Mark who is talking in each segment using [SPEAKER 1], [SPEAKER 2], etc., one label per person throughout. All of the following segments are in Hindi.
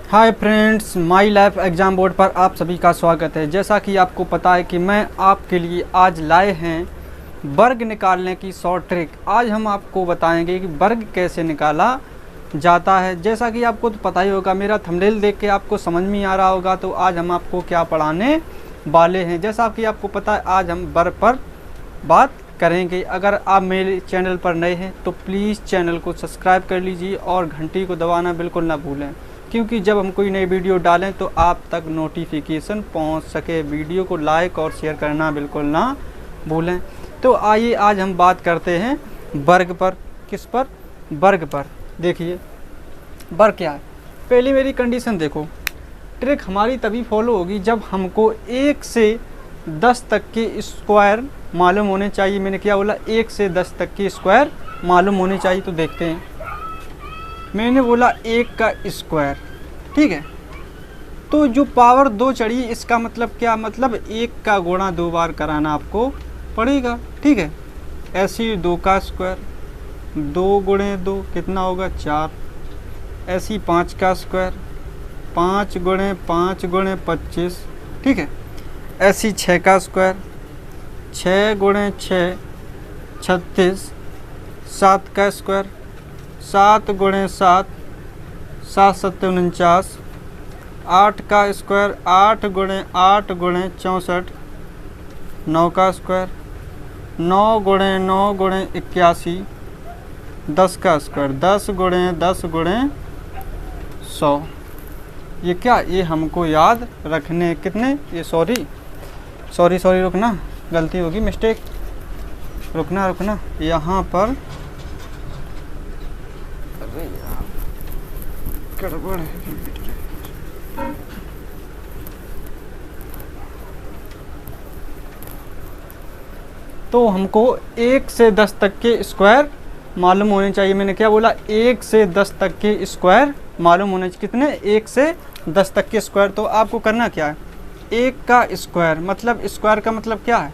[SPEAKER 1] Hi friends, my life exam board पर आप सभी का स्वागत है। जैसा कि आपको पता है कि मैं आपके लिए आज लाए हैं वर्ग निकालने की शॉर्ट ट्रिक। आज हम आपको बताएंगे कि वर्ग कैसे निकाला जाता है। जैसा कि आपको तो पता ही होगा, मेरा थंबनेल देख के आपको समझ में आ रहा होगा। तो आज हम आपको क्या पढ़ाने वाले हैं, जैसा कि आपको पता है, आज हम वर्ग पर बात करेंगे। अगर आप मेरे चैनल पर नए हैं तो प्लीज़ चैनल को सब्सक्राइब कर लीजिए और घंटी को दबाना बिल्कुल ना भूलें, क्योंकि जब हम कोई नई वीडियो डालें तो आप तक नोटिफिकेशन पहुंच सके। वीडियो को लाइक और शेयर करना बिल्कुल ना भूलें। तो आइए आज हम बात करते हैं वर्ग पर। किस पर? वर्ग पर। देखिए वर्ग क्या है। पहली मेरी कंडीशन देखो, ट्रिक हमारी तभी फॉलो होगी जब हमको 1 से 10 तक के स्क्वायर मालूम होने चाहिए। मैंने क्या बोला? 1 से 10 तक के स्क्वायर मालूम होने चाहिए। तो देखते हैं, मैंने बोला 1 का स्क्वायर, ठीक है। तो जो पावर 2 चढ़ी, इसका मतलब क्या? मतलब 1 का गुणा 2 बार कराना आपको पड़ेगा, ठीक है। ऐसे 2 का स्क्वायर, 2 गुणे 2 कितना होगा? 4। ऐसी 5 का स्क्वायर, 5 गुणे 5 गुणे 25, ठीक है। ऐसी 6 का स्क्वायर, 6 गुणे 6 36। 7 का स्क्वायर, 7 गुणे 7 7 7 49। 8 का स्क्वायर, 8 गुणे 8 गुणे 64। 9 का स्क्वायर, 9 गुणे 9 गुणे 81। 10 का स्क्वायर, 10 गुणे 10 गुणे 100। ये क्या? ये हमको याद रखने कितने? ये सॉरी रुकना, गलती होगी, मिस्टेक। रुकना यहाँ पर गड़बड़ है। तो हमको 1 से 10 तक के स्क्वायर मालूम होने चाहिए। मैंने क्या बोला? 1 से 10 तक के स्क्वायर मालूम होने चाहिए। कितने? 1 से 10 तक के स्क्वायर। तो आपको करना क्या है? 1 का स्क्वायर, मतलब स्क्वायर का मतलब क्या है?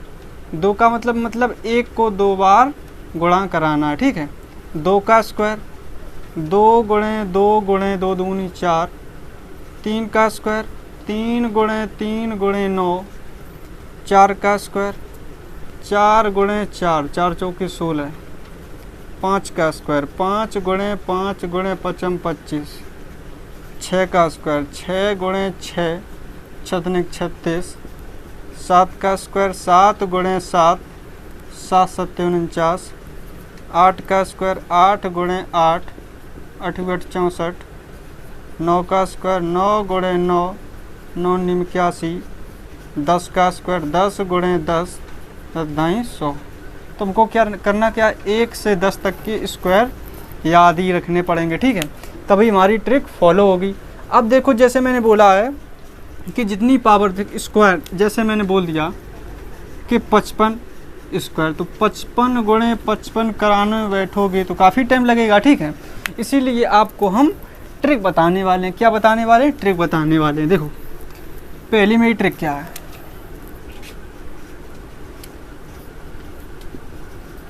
[SPEAKER 1] 2 का मतलब 1 को 2 बार गुणा कराना है, ठीक है। 2 का स्क्वायर, 2 गुणे 2 गुणे 2 दूनी 4। 3 का स्क्वायर, 3 गुणे 3 गुणे 9। 4 का स्क्वायर, 4 गुणे 4 4 चौके 16। 5 का स्क्वायर, 5 गुणे 5 गुणे 5 25। 6 का स्क्वायर, 6 गुणे 6 छतनिक 36। 7 का स्क्वायर, 7 गुणे 7 7 7 49। 8 का स्क्वायर, 8 गुणे 8 8 8 64। 9 का स्क्वायर, 9 गुणे 9 9 81। 10 का स्क्वायर, 10 गुणे 10 10 100। तुमको क्या करना? क्या? 1 से 10 तक के स्क्वायर याद ही रखने पड़ेंगे, ठीक है, तभी हमारी ट्रिक फॉलो होगी। अब देखो, जैसे मैंने बोला है कि जितनी पावर स्क्वायर, जैसे मैंने बोल दिया कि 55 स्क्वायर, तो 55 गुणे 55 कराने में बैठोगे तो काफ़ी टाइम लगेगा, ठीक है। इसीलिए आपको हम ट्रिक बताने वाले हैं। क्या बताने वाले हैं? ट्रिक बताने वाले हैं। देखो पहली मेरी ट्रिक क्या है,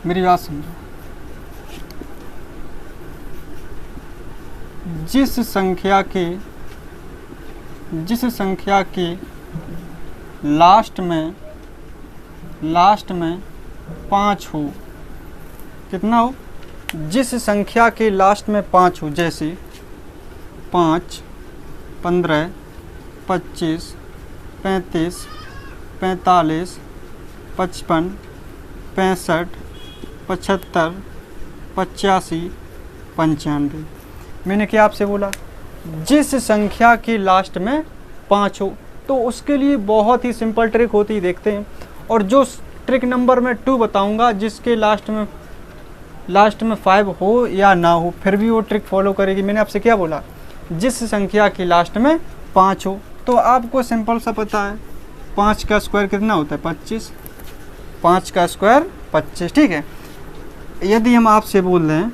[SPEAKER 1] मेरी बात समझो। जिस संख्या के लास्ट में 5 हो, कितना हो? जिस संख्या के लास्ट में 5 हो, जैसे 5 15 25 35 45 55 65 75 85 95। मैंने क्या आपसे बोला? जिस संख्या के लास्ट में 5 हो, तो उसके लिए बहुत ही सिंपल ट्रिक होती है, देखते हैं। और जो ट्रिक नंबर मैं 2 बताऊंगा, जिसके लास्ट में 5 हो या ना हो, फिर भी वो ट्रिक फॉलो करेगी। मैंने आपसे क्या बोला? जिस संख्या के लास्ट में 5 हो। तो आपको सिंपल सा पता है, 5 का स्क्वायर कितना होता है? 25। 5 का स्क्वायर 25, ठीक है। यदि हम आपसे बोल रहे हैं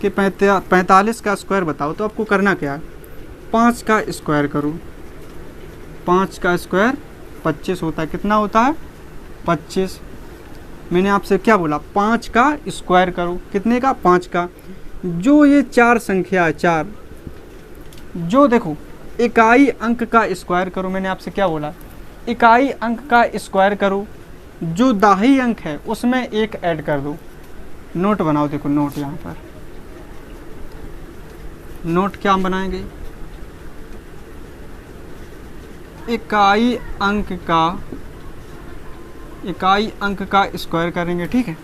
[SPEAKER 1] कि 45 का स्क्वायर बताओ, तो आपको करना क्या है? 5 का स्क्वायर करो। 5 का स्क्वायर 25 होता है। कितना होता है? 25। मैंने आपसे क्या बोला? 5 का स्क्वायर करो। कितने का? 5 का। जो ये 4 संख्या है, 4, जो देखो इकाई अंक का स्क्वायर करो। मैंने आपसे क्या बोला, इकाई अंक का स्क्वायर करो, जो दाही अंक है उसमें एक ऐड कर दो। नोट बनाओ, देखो नोट यहाँ पर, नोट क्या हम बनाएंगे, इकाई अंक का स्क्वायर करेंगे, ठीक है।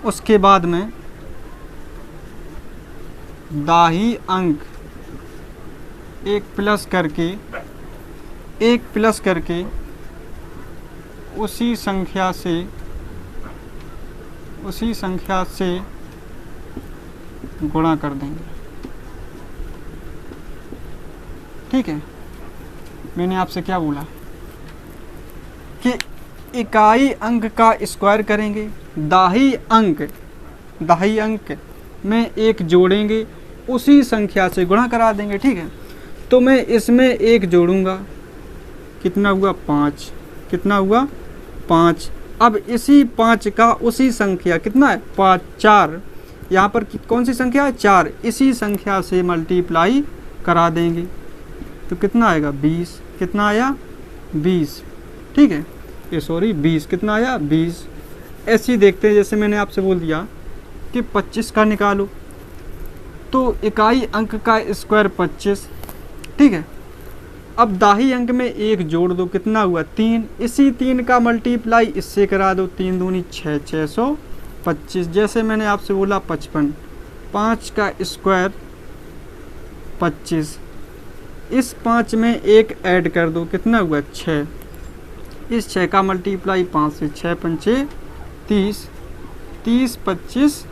[SPEAKER 1] उसके बाद में दाही अंक एक प्लस करके उसी संख्या से गुणा कर देंगे, ठीक है। मैंने आपसे क्या बोला कि इकाई अंक का स्क्वायर करेंगे, दाही अंक में एक जोड़ेंगे, उसी संख्या से गुणा करा देंगे, ठीक है। तो मैं इसमें एक जोड़ूंगा, कितना हुआ 5, कितना हुआ 5। अब इसी 5 का उसी संख्या कितना है 5 4, यहाँ पर कौन सी संख्या है 4, इसी संख्या से मल्टीप्लाई करा देंगे तो कितना आएगा 20, कितना आया 20, ठीक है। ये सॉरी 20, कितना आया 20। ऐसे ही देखते हैं, जैसे मैंने आपसे बोल दिया कि 25 का निकालो, तो इकाई अंक का स्क्वायर 25, ठीक है। अब दाही अंक में एक जोड़ दो, कितना हुआ 3, इसी 3 का मल्टीप्लाई इससे करा दो, 3 दूनी 6, 625। जैसे मैंने आपसे बोला 55, 5 का स्क्वायर 25, इस 5 में एक ऐड कर दो, कितना हुआ 6, इस 6 का मल्टीप्लाई 5 से, 6 पंचे 30, 30 25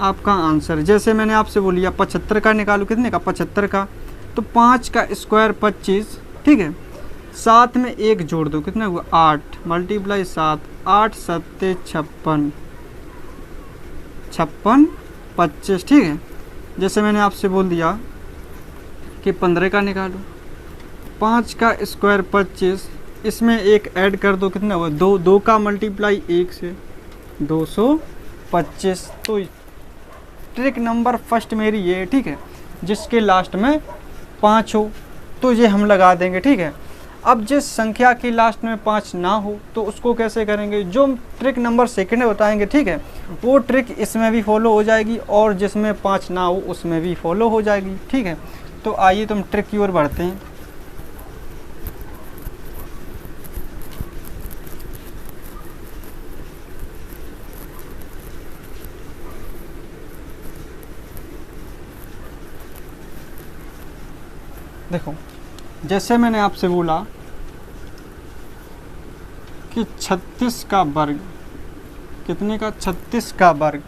[SPEAKER 1] आपका आंसर। जैसे मैंने आपसे बोलिया 75 का निकालो, कितने का 75 का, तो 5 का स्क्वायर 25, ठीक है। साथ में एक जोड़ दो, कितना हुआ 8 मल्टीप्लाई 7, 8 7 56, 56 25, ठीक है। जैसे मैंने आपसे बोल दिया कि 15 का निकालो, 5 का स्क्वायर 25, इसमें एक ऐड कर दो, कितना हुआ 2, 2 का मल्टीप्लाई 1 से 225। तो ट्रिक नंबर फर्स्ट मेरी ये, ठीक है, जिसके लास्ट में 5 हो तो ये हम लगा देंगे, ठीक है। अब जिस संख्या की लास्ट में 5 ना हो तो उसको कैसे करेंगे, जो ट्रिक नंबर सेकंड में बताएंगे, ठीक है, वो ट्रिक इसमें भी फॉलो हो जाएगी और जिसमें 5 ना हो उसमें भी फॉलो हो जाएगी, ठीक है। तो आइए तुम ट्रिक की ओर बढ़ते हैं। देखो, जैसे मैंने आपसे बोला कि 36 का वर्ग, कितने का 36 का वर्ग।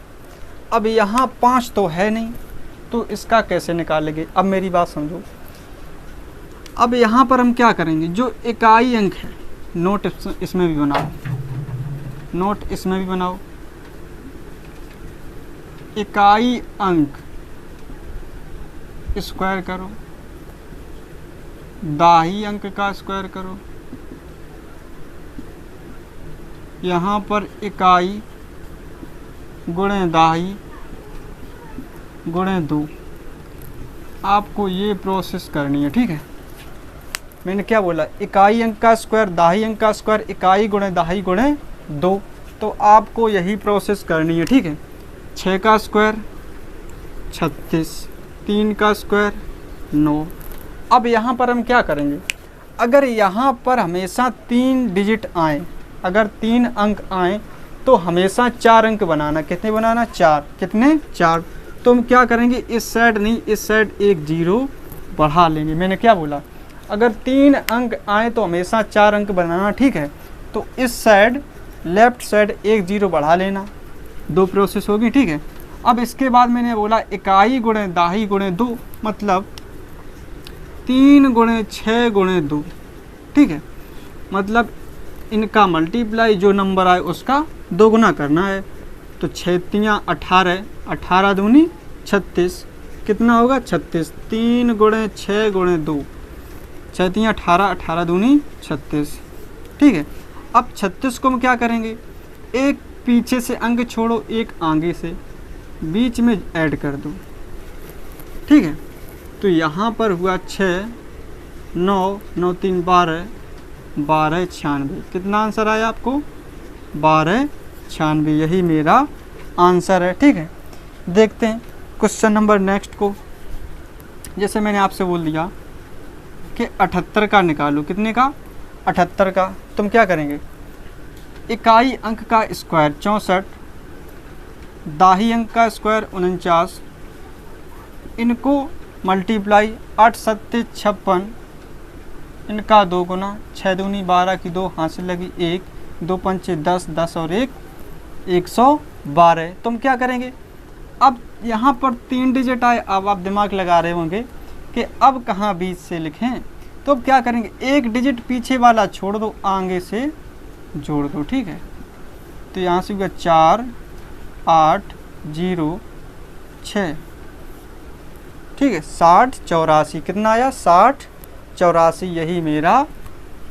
[SPEAKER 1] अब यहाँ 5 तो है नहीं, तो इसका कैसे निकालेंगे। अब मेरी बात समझो, अब यहाँ पर हम क्या करेंगे, जो इकाई अंक है, नोट इसमें भी बनाओ, नोट इसमें भी बनाओ, इकाई अंक स्क्वायर करो, दाही अंक का स्क्वायर करो, यहाँ पर इकाई गुणे दाही गुणे 2, आपको ये प्रोसेस करनी है, ठीक है। मैंने क्या बोला, इकाई अंक का स्क्वायर, दाही अंक का स्क्वायर, इकाई गुणे दाही गुणे 2, तो आपको यही प्रोसेस करनी है, ठीक है। 6 का स्क्वायर 36, 3 का स्क्वायर 9। अब यहाँ पर हम क्या करेंगे, अगर यहाँ पर हमेशा 3 डिजिट आए, अगर 3 अंक आए तो हमेशा 4 अंक बनाना, कितने बनाना 4, कितने 4। तो हम क्या करेंगे, इस साइड नहीं, इस साइड एक 0 बढ़ा लेंगे। मैंने क्या बोला, अगर 3 अंक आए तो हमेशा 4 अंक बनाना, ठीक है। तो इस साइड लेफ्ट साइड एक 0 बढ़ा लेना, 2 प्रोसेस होगी, ठीक है। अब इसके बाद मैंने बोला इकाई गुणे दाही गुणे 2, मतलब 3 गुणे 6 गुणे 2, ठीक है। मतलब इनका मल्टीप्लाई जो नंबर आए उसका 2 गुना करना है। तो 6 तियाँ 18, 18 दूनी 36, कितना होगा 36, 3 गुणे 6 गुणे 2, 6 तियाँ 18, 18 दूनी 36, ठीक है। अब 36 को हम क्या करेंगे, एक पीछे से अंक छोड़ो, एक आगे से, बीच में ऐड कर दो, ठीक है। तो यहाँ पर हुआ 6, 9 9 3 12 12 96। कितना आंसर आया आपको? 12 96, यही मेरा आंसर है। ठीक है, देखते हैं क्वेश्चन नंबर नेक्स्ट को। जैसे मैंने आपसे बोल दिया कि 78 का निकालो। कितने का? 78 का। तुम क्या करेंगे? इकाई अंक का स्क्वायर 64, दाही अंक का स्क्वायर 49, इनको मल्टीप्लाई 8 7 56, इनका 2 गुना, 6 दूनी 12 की 2 हाथ से लगी 1, 2 पंचे 10, 10 और 1 112। तुम क्या करेंगे? अब यहाँ पर 3 डिजिट आए। अब आप दिमाग लगा रहे होंगे कि अब कहाँ बीच से लिखें, तो अब क्या करेंगे? एक डिजिट पीछे वाला छोड़ दो, आगे से जोड़ दो। ठीक है, तो यहाँ से होगा 4 8 0 6। ठीक है, 60 84। कितना आया? 60 84, यही मेरा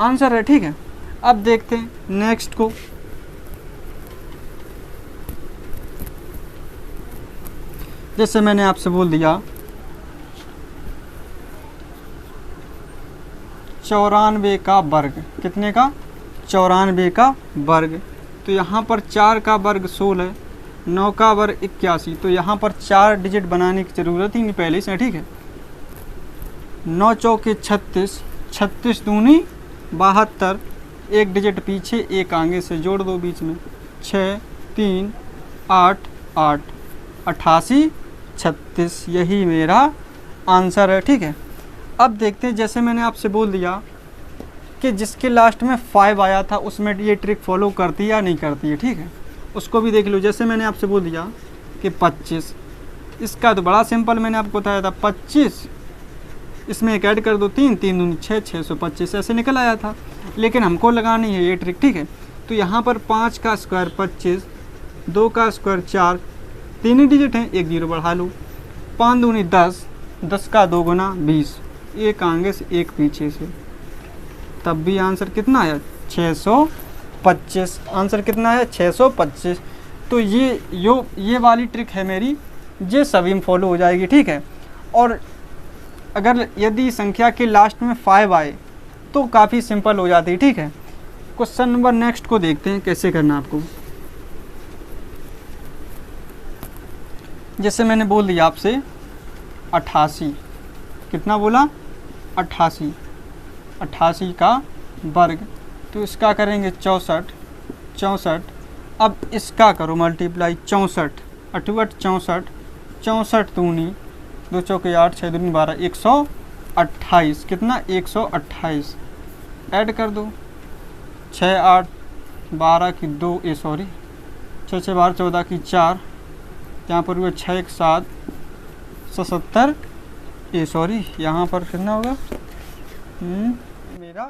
[SPEAKER 1] आंसर है। ठीक है, अब देखते हैं नेक्स्ट को। जैसे मैंने आपसे बोल दिया 94 का वर्ग। कितने का? 94 का वर्ग। तो यहाँ पर 4 का वर्ग 16, 9 का वर्ग 81। तो यहाँ पर 4 डिजिट बनाने की ज़रूरत ही नहीं पहले से। ठीक है, 9 चौके 36, 36 दूनी 72, एक डिजिट पीछे एक आगे से जोड़ दो बीच में, 6 3 8 8 88 36, यही मेरा आंसर है। ठीक है, अब देखते हैं। जैसे मैंने आपसे बोल दिया कि जिसके लास्ट में 5 आया था उसमें ये ट्रिक फॉलो करती है या नहीं करती है। ठीक है, उसको भी देख लो। जैसे मैंने आपसे बोल दिया कि 25, इसका तो बड़ा सिंपल मैंने आपको बताया था। 25 इसमें एक ऐड कर दो, 3 3 दूनी 6, 625 ऐसे निकल आया था। लेकिन हमको लगानी है ये ट्रिक। ठीक है, तो यहाँ पर 5 का स्क्वायर 25, 2 का स्क्वायर 4, 3 ही डिजिट हैं, एक 0 बढ़ा लो, 5 दूनी 10, 10 का 2 गुना 20, एक आगे से एक पीछे से, तब भी आंसर कितना आया? 625। आंसर कितना है? 625। तो ये वाली ट्रिक है मेरी, ये सभी में फॉलो हो जाएगी। ठीक है, और अगर यदि संख्या के लास्ट में 5 आए तो काफ़ी सिंपल हो जाती है। ठीक है, क्वेश्चन नंबर नेक्स्ट को देखते हैं कैसे करना आपको। जैसे मैंने बोल दिया आपसे 88। कितना बोला? 88, 88 का वर्ग। तो इसका करेंगे 64, 64। अब इसका करो मल्टीप्लाई 64, 8 64, 64 दूनी 2 चौके 8, 6 दूनी 12, 128। कितना? 128। ऐड कर दो, 6 8 12 की 2 6 6 12 14 की 4, यहाँ पर हुआ 6 1 7 77। यहाँ पर कितना होगा?